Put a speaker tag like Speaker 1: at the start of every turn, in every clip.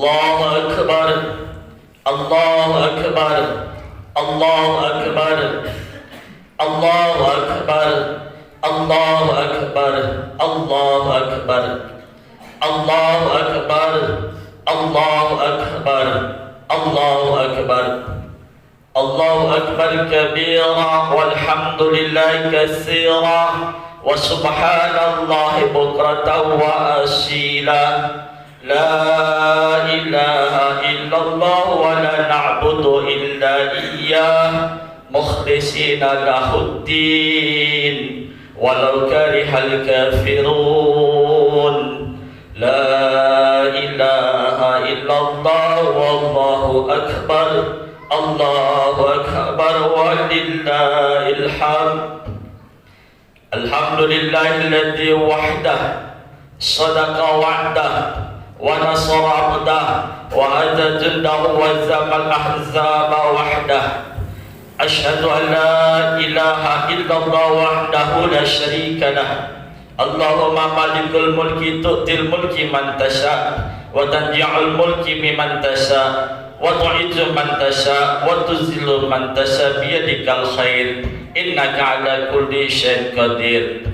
Speaker 1: Allahu Akbar, Allahu Akbar, Allahu Akbar, Allahu Akbar, Allahu Akbar, Allahu Akbar, Allahu Akbar, Allahu Akbar, Allahu Akbar, Allahu Akbar kabira walhamdulillahi katsira wa subhanallahi bukratan wa asila. La ilaha illallah wa la na'budu illa iyyah mukhlishina lahuddin walau karihal kafirun. La ilaha illallah wallahu akbar, Allahu akbar walillahil hamd. Alhamdulillahilladzi wahdah sadaqa wa'dah wa nasara 'abdah wa hadza jundahu wa zamal ahzaba wahdah. Asyhadu an la ilaha illallah wahdahu la syarika lah. Allahumma malikul mulki tu'til mulki man tasha wa tanzi'ul mulki mimman tasha wa tu'izzu man tasha wa tuzillu man tasha biyadikal khair innaka ala kulli syai'in qadir.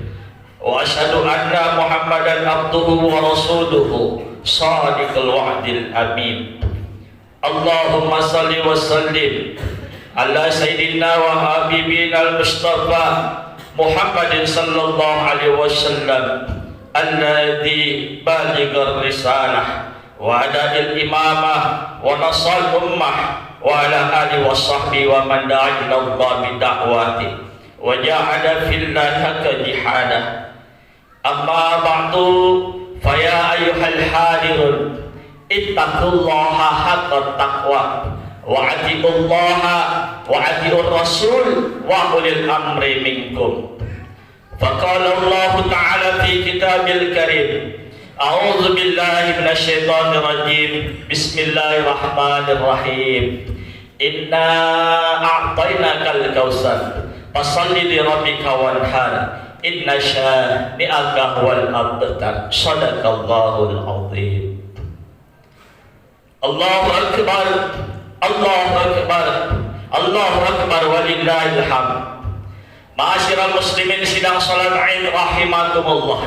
Speaker 1: Wa asyhadu anna Muhammadan abduhu wa rasuluhu shadiqul wa'dil amin. Allahumma salli wa sallim ala sayyidina wa habibina al-mustafa Muhammadin sallallahu alaihi wasallam alladhi balighar risalah wa ada'il imamah wa nasal ummah wa ala alihi wa sahbihi wa man da'a ila Allah bi da'wati wa jahada fillahi haqqa jihadah. Amma ba'du fa ya ayyuhal hadirun ittaqullaha haqqa taqwa wa atiullaha wa atiur rasul wa ulil amri minkum. Faqala Allah ta'ala fi kitabil karim, a'udzu billahi minasyaitonir rajim, bismillahirrahmanirrahim. Inna a'tainakal kautsar fashalli li rabbika wanhar inna syani'aka huwal abtar. Shadaqallahul azim. Allahu akbar, Allahu akbar, Allahu akbar walillahil hamd. Ma'asyiral muslimin sidang salat Aid rahimakumullah.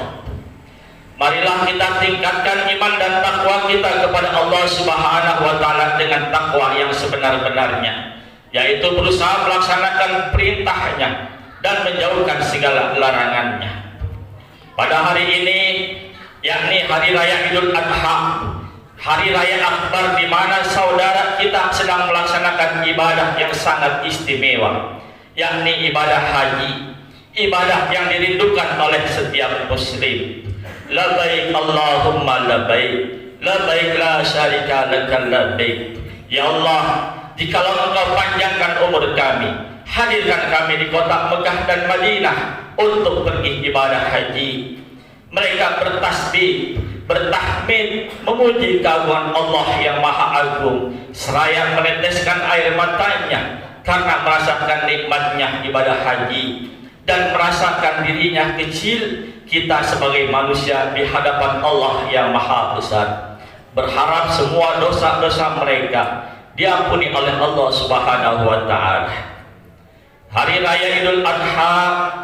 Speaker 1: Marilah kita tingkatkan iman dan takwa kita kepada Allah Subhanahu wa taala dengan takwa yang sebenar-benarnya, yaitu berusaha melaksanakan perintahnya dan menjauhkan segala larangannya. Pada hari ini, yakni hari raya Idul Adha, hari raya akbar, di mana saudara kita sedang melaksanakan ibadah yang sangat istimewa, yakni ibadah haji, ibadah yang dirindukan oleh setiap muslim. Labbaik Allahumma labbaik, labbaik la syarika laka labbaik. Ya Allah, jikalau Engkau panjangkan umur kami, hadirkan kami di kota Mekah dan Madinah untuk pergi ibadah haji. Mereka bertasbih, bertahmid, memuji keagungan Allah yang Maha Agung, seraya meneteskan air matanya karena merasakan nikmatnya ibadah haji dan merasakan dirinya kecil, kita sebagai manusia di hadapan Allah yang Maha Besar. Berharap semua dosa-dosa mereka diampuni oleh Allah Subhanahu wa taala. Hari raya Idul Adha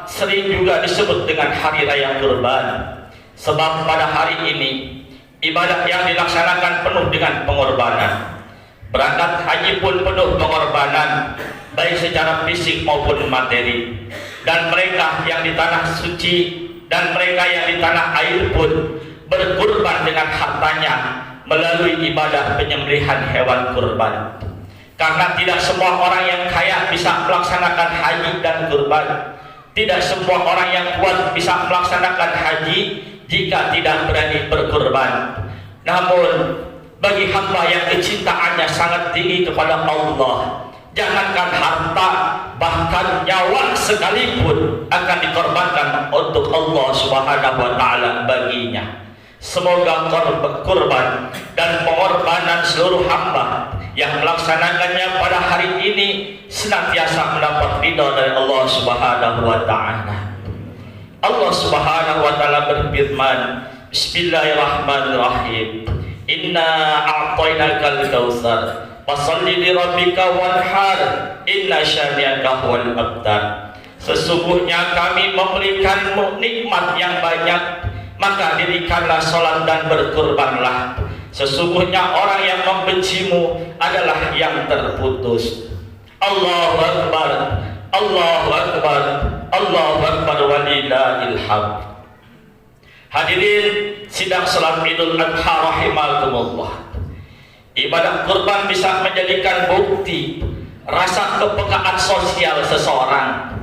Speaker 1: sering juga disebut dengan hari raya kurban, sebab pada hari ini ibadah yang dilaksanakan penuh dengan pengorbanan. Berangkat haji pun penuh pengorbanan, baik secara fisik maupun materi. Dan mereka yang di tanah suci dan mereka yang di tanah air pun berkurban dengan hartanya melalui ibadah penyembelihan hewan kurban. Karena tidak semua orang yang kaya bisa melaksanakan haji dan kurban. Tidak semua orang yang kuat bisa melaksanakan haji jika tidak berani berkurban. Namun bagi hamba yang kecintaannya sangat tinggi kepada Allah, jangankan harta, bahkan nyawa sekalipun akan dikorbankan untuk Allah Subhanahu wa taala baginya. Semoga kurban dan pengorbanan seluruh hamba yang melaksanakannya pada hari ini senantiasa mendapat ridha dari Allah Subhanahu wa taala. Allah Subhanahu wa taala berfirman, Bismillahirrahmanirrahim. Inna a'tainakal kautsar fasholli li rabbika wanhar inna syani'aka huwal abtar. Sesungguhnya kami memberikanmu nikmat yang banyak, maka dirikanlah salat dan berkurbanlah. Sesungguhnya orang yang membencimu adalah yang terputus. Allahu akbar, Allahu akbar, Allahu akbar walillahil hamd. Hadirin sidang salat Idul Adha rahimakumullah. Ibadah kurban bisa menjadikan bukti rasa kepekaan sosial seseorang,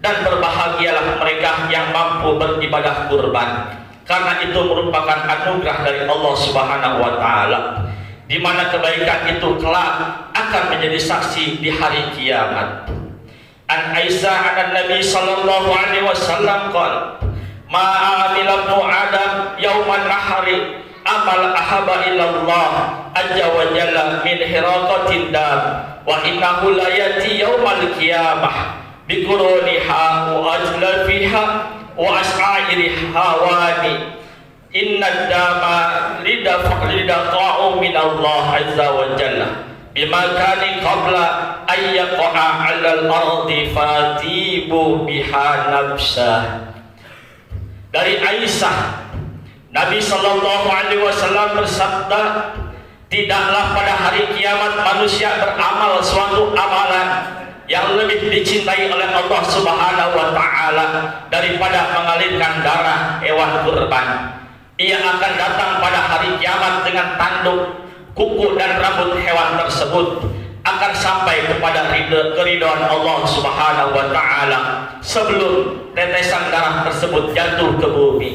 Speaker 1: dan berbahagialah mereka yang mampu beribadah kurban, karena itu merupakan anugerah dari Allah Subhanahu wa taala, di mana kebaikan itu kelak akan menjadi saksi di hari kiamat. An Aisyah an Nabi sallallahu alaihi wasallam qala ma'amila ibnu Adam yauman nahari amal ahaba ilallah azza wa jalla min hiraqatin dam wa innahu la yati yaumal qiyamah biquruniha wa ajlafiha wa as'airi hawani inna dama lidaqa'u min Allah azza wa jalla bima kani qabla ayyaqa'a 'alal ardi fatibu biha nafsah. Dari Aisyah, Nabi sallallahu alaihi wasallam bersabda, tidaklah pada hari kiamat manusia beramal suatu amalan yang lebih dicintai oleh Allah Subhanahu wa taala daripada mengalirkan darah hewan kurban. Ia akan datang pada hari kiamat dengan tanduk, kuku dan rambut hewan tersebut akan sampai kepada keridhaan Allah Subhanahu wa taala sebelum tetesan darah tersebut jatuh ke bumi.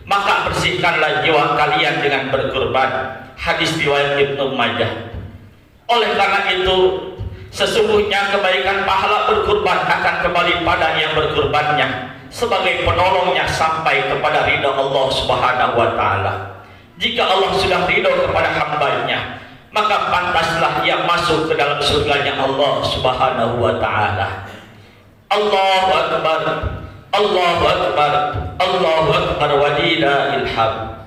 Speaker 1: Maka bersihkanlah jiwa kalian dengan berkurban. Hadis riwayat Ibnu Majah. Oleh karena itu, sesungguhnya kebaikan pahala berkurban akan kembali pada yang berkurbannya sebagai penolongnya sampai kepada ridha Allah Subhanahu wa taala. Jika Allah sudah ridha kepada hambanya, maka pantaslah ia masuk ke dalam surganya Allah Subhanahu wa taala. Allahu akbar, Allahu akbar, Allahu akbar walillahil hamd.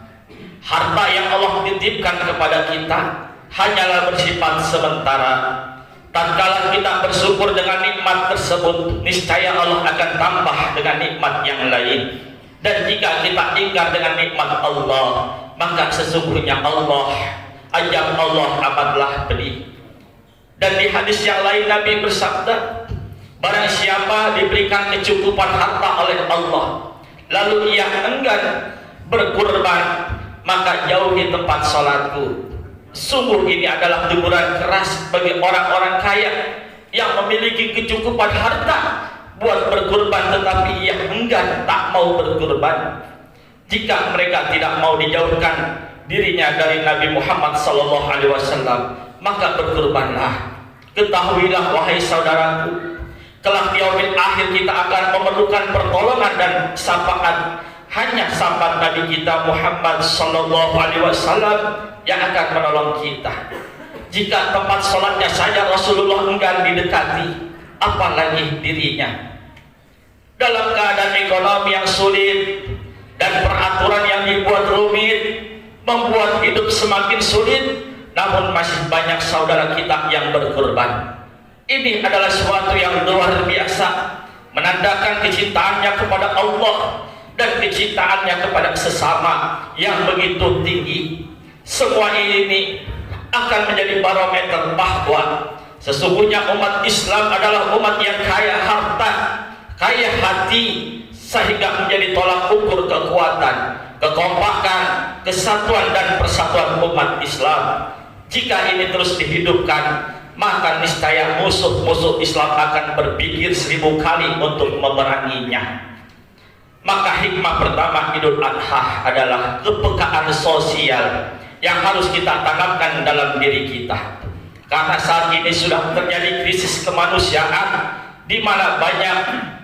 Speaker 1: Harta yang Allah titipkan kepada kita hanyalah bersifat sementara. Tatkala kita bersyukur dengan nikmat tersebut, niscaya Allah akan tambah dengan nikmat yang lain. Dan jika kita ingkar dengan nikmat Allah, maka sesungguhnya Allah amatlah pedih. Dan di hadis yang lain Nabi bersabda, barang siapa diberikan kecukupan harta oleh Allah, lalu ia enggan berkurban, maka jauhi tempat salatku. Sungguh ini adalah teguran keras bagi orang-orang kaya yang memiliki kecukupan harta buat berkurban, tetapi ia enggan tak mau berkurban. Jika mereka tidak mau dijauhkan dirinya dari Nabi Muhammad sallallahu alaihi wasallam, maka berkurbanlah. Ketahuilah wahai saudaraku, kelak di yaumil akhir kita akan memerlukan pertolongan dan syafaat. Hanya syafaat Nabi kita Muhammad sallallahu alaihi wasallam yang akan menolong kita. Jika tempat sholatnya saja Rasulullah enggan didekati, apalagi dirinya. Dalam keadaan ekonomi yang sulit dan peraturan yang dibuat rumit membuat hidup semakin sulit, namun masih banyak saudara kita yang berkorban. Ini adalah sesuatu yang luar biasa, menandakan kecintaannya kepada Allah dan kecintaannya kepada sesama yang begitu tinggi. Semua ini akan menjadi barometer bahwa sesungguhnya umat Islam adalah umat yang kaya harta, kaya hati, sehingga menjadi tolak ukur kekuatan, kekompakan, kesatuan dan persatuan umat Islam. Jika ini terus dihidupkan, maka niscaya musuh-musuh Islam akan berpikir 1000 kali untuk memeranginya. Maka hikmah pertama Idul Adha adalah kepekaan sosial yang harus kita tanamkan dalam diri kita. Karena saat ini sudah terjadi krisis kemanusiaan, di mana banyak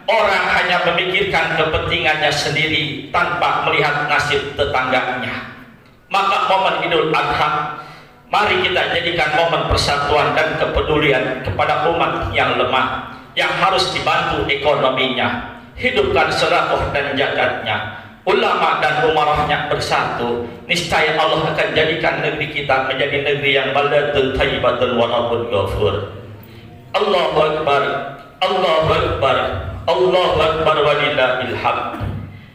Speaker 1: orang hanya memikirkan kepentingannya sendiri tanpa melihat nasib tetangganya. Maka momen Idul Adha, mari kita jadikan momen persatuan dan kepedulian kepada umat yang lemah, yang harus dibantu ekonominya. Hidupkan sedekah dan zakatnya, ulama dan umarahnya bersatu, niscaya Allah akan jadikan negeri kita menjadi negeri yang baldatun thayyibatun wa rabbun ghafur. Allahu Akbar, Allahu Akbar, Allahu Akbar walillahil hamd.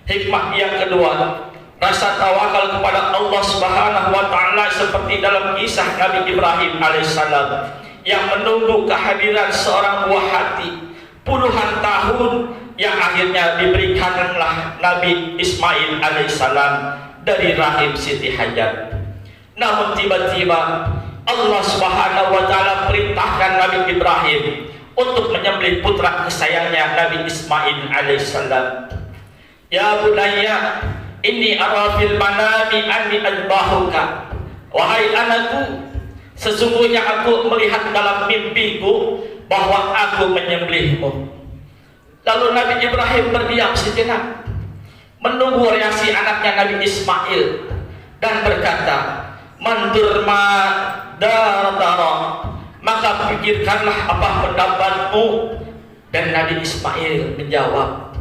Speaker 1: Hikmah yang kedua, rasa tawakal kepada Allah Subhanahu wa taala seperti dalam kisah Nabi Ibrahim alaihissalam yang menunggu kehadiran seorang buah hati puluhan tahun, yang akhirnya diberikanlah Nabi Ismail alaihissalam dari rahim Siti Hajar. Namun tiba-tiba Allah Subhanahu wa taala perintahkan Nabi Ibrahim untuk menyembelih putra kesayangannya Nabi Ismail alaihissalam. Ya bunayya, inni ara fil manami anni adbahuka. Wahai anakku, sesungguhnya aku melihat dalam mimpiku bahwa aku menyembelihmu. Lalu Nabi Ibrahim berdiam sejenak, menunggu reaksi anaknya Nabi Ismail, dan berkata, "Mandurma daratara, maka pikirkanlah apa pendapatmu." Dan Nabi Ismail menjawab,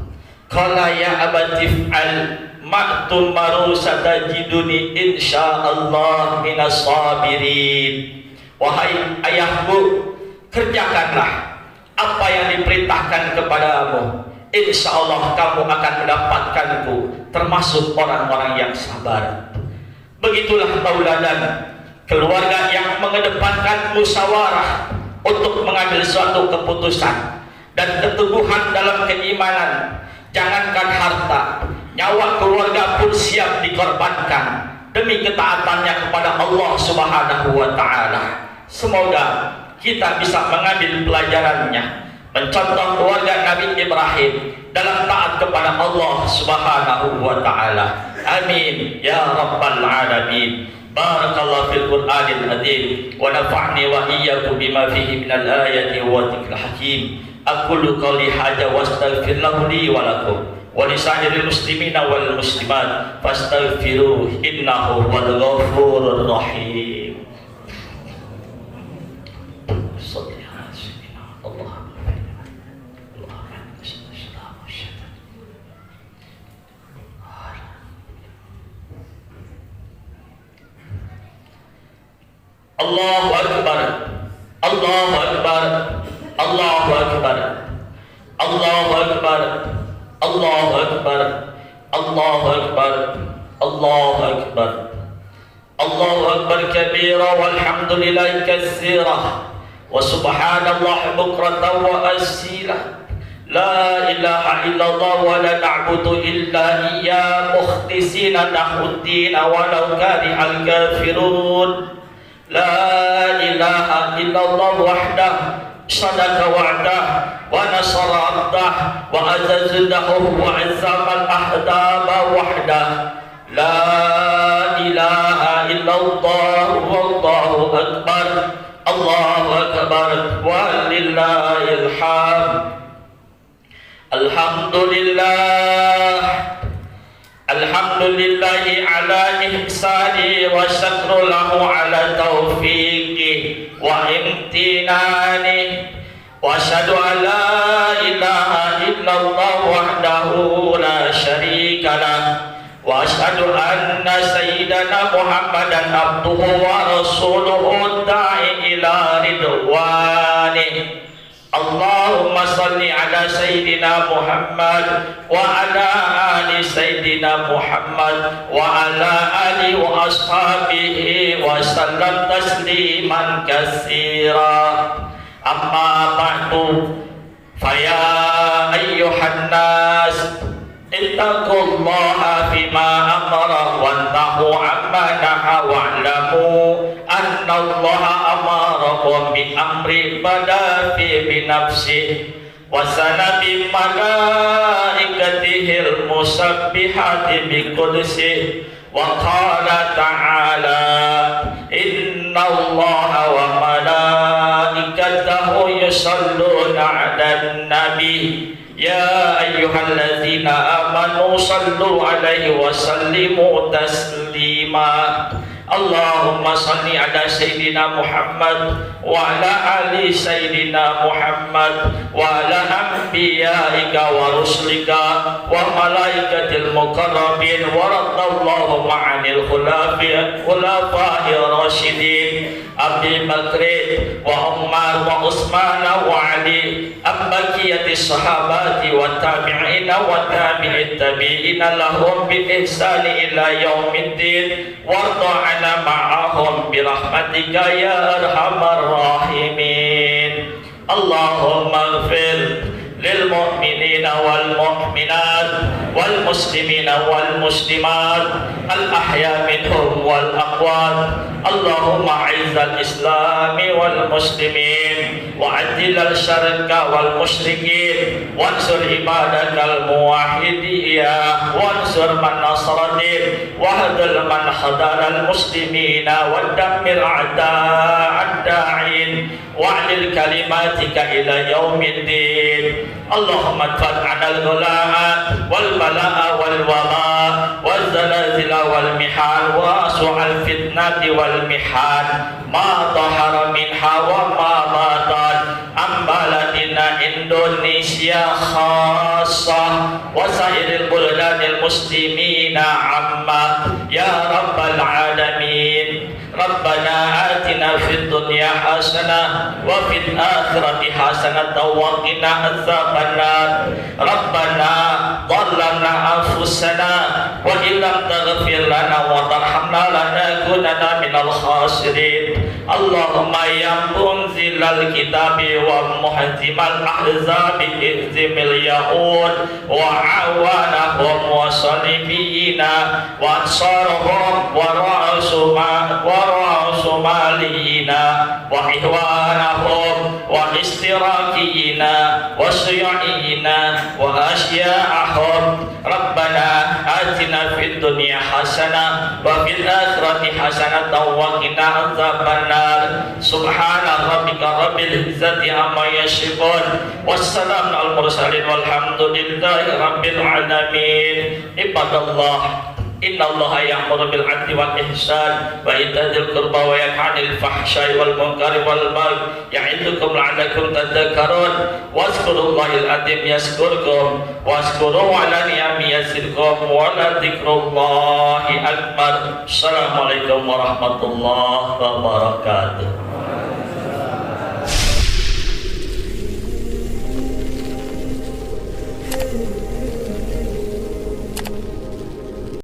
Speaker 1: "Qala ya abati fa'al ma tumaru satajiduni insyaallah minas sabirin." Wahai ayahku, kerjakanlah apa yang diperintahkan kepadamu, insya Allah kamu akan mendapatkanku termasuk orang-orang yang sabar. Begitulah tauladan keluarga yang mengedepankan musyawarah untuk mengambil suatu keputusan dan keteguhan dalam keimanan. Jangankan harta, nyawa keluarga pun siap dikorbankan demi ketaatannya kepada Allah Subhanahu wa taala. Semoga kita bisa mengambil pelajarannya, mencontoh keluarga Nabi Ibrahim dalam taat kepada Allah Subhanahu wa taala. Amin ya rabbal alamin. Barakallahu fil Qur'anil azim wa nafa'ni wa iyyakum bima fihi minal ayati wa dzikril hakim. Aqulu qouli hadza wa astaghfirullaha li wa lakum wa lisa'iril muslimina wal muslimat fastaghfiruhu innahu huwal ghafurur rahim. Allahu Akbar, Allahu Akbar, Allahu Akbar, Allahu Akbar, Allahu Akbar, Allahu Akbar, Allahu Akbar, Allahu Akbar kabira walhamdulillahi katsira wa subhanallah bukratan wa asila. La ilaha illallah wa la na'budu illa iyyah mukhlisina lahu-d-din walau karihal kafirun. La ilaha illallah wahdah sadaqa wa'dah wa nasara 'abdah wa azzazahu wa azzamal ahdaba wahdah. La ilaha illallah wallahu akbar, Allahu akbar walillahil hamd. Alhamdulillah, alhamdulillahi ala ihsani wa syakru lahu ala taufiqi wa imtinani wa asyhadu an la ilaha illallah wahdahu la syarika lah wa asyhadu anna sayyidana Muhammadan abduhu wa rasuluhu da'i ila ridwani. Allahumma salli ala Sayyidina Muhammad wa ala ali Sayyidina Muhammad wa ala ali wa ashabihi wa sallam tasliman katsira. Amma ba'du, faya ayyuhan nas ittaqullaha fima amara wa nahu amma naha wa'lamu anna Allaha amarakum bi amri badafi bi nafsihi wa sanabi malaikatihil musabbihati bi qudsihi wa qala ta'ala inna Allaha wa malaikatahu yusalluna 'alan nabi ya ayyuhalladzina amanu sallu alaihi wa sallimu taslima. Allahumma salli ala Sayyidina Muhammad wa ala ali Sayyidina Muhammad wa ala anbiya'ika wa rusulika wa malaikatil muqarrabin wa radallahu ma'anil khulafa'ir rasyidin Abi Bakrin wa Umar wa Utsman wa Ali abbaqiyatis sahabati wa tabi'ina wa tabi'it tabi'ina lahum bi ihsani ila yaumiddin warḍa'ana ma'ahum bi rahmatika ya arhamar rahimin. Allahumma ighfir للمؤمنين والمؤمنات والمسلمين والمسلمات الأحياء منهم والأموات. اللهم أعز الإسلام والمسلمين وعدل الشرك والمشركين وانصر عبادك الموحدين وانصر من نصر الدين واهدل من خذل المسلمين ودمر أعداء الداعين واعلل كلماتك إلى يوم الدين. اللهم ادفع عنا الغلاء والبلاء والوباء والزلازل والمحن وسوء الفتنة والمحن ما ظهر منها وما بطن عن بلدنا إندونيسيا خاصة وسائر البلدان المسلمين عامة يا رب العالمين. ربنا آتنا في الدنيا حسنة وفي الآخرة حسنة وقنا عذاب النار. ربنا ظلمنا أنفسنا وإن لم تغفر لنا وترحمنا لنكونن من الخاسرين. اللهم يا منزل الكتاب ومهزم الأحزاب اهزم اليهود وعوانهم وصليبيين وأنصارهم ورأس ماليين وإخوانهم واشتراكيين وشيوعيين وأشياءهم. ربنا آتنا في الدنيا حسنة وفي الآخرة حسنة وقنا عذاب النار. سبحان ربك رب العزة عما يصفون والسلام على المرسلين والحمد لله رب العالمين. عباد الله إن الله يأمر بالعدل والإحسان وإيتاء ذي القربى وينهى عن الفحشاء والمنكر والبغي يعظكم لعلكم تذكرون. واذكروا الله العظيم يذكركم واشكروه على نعمه يزدكم ولذكر الله أكبر. السلام عليكم ورحمة الله وبركاته.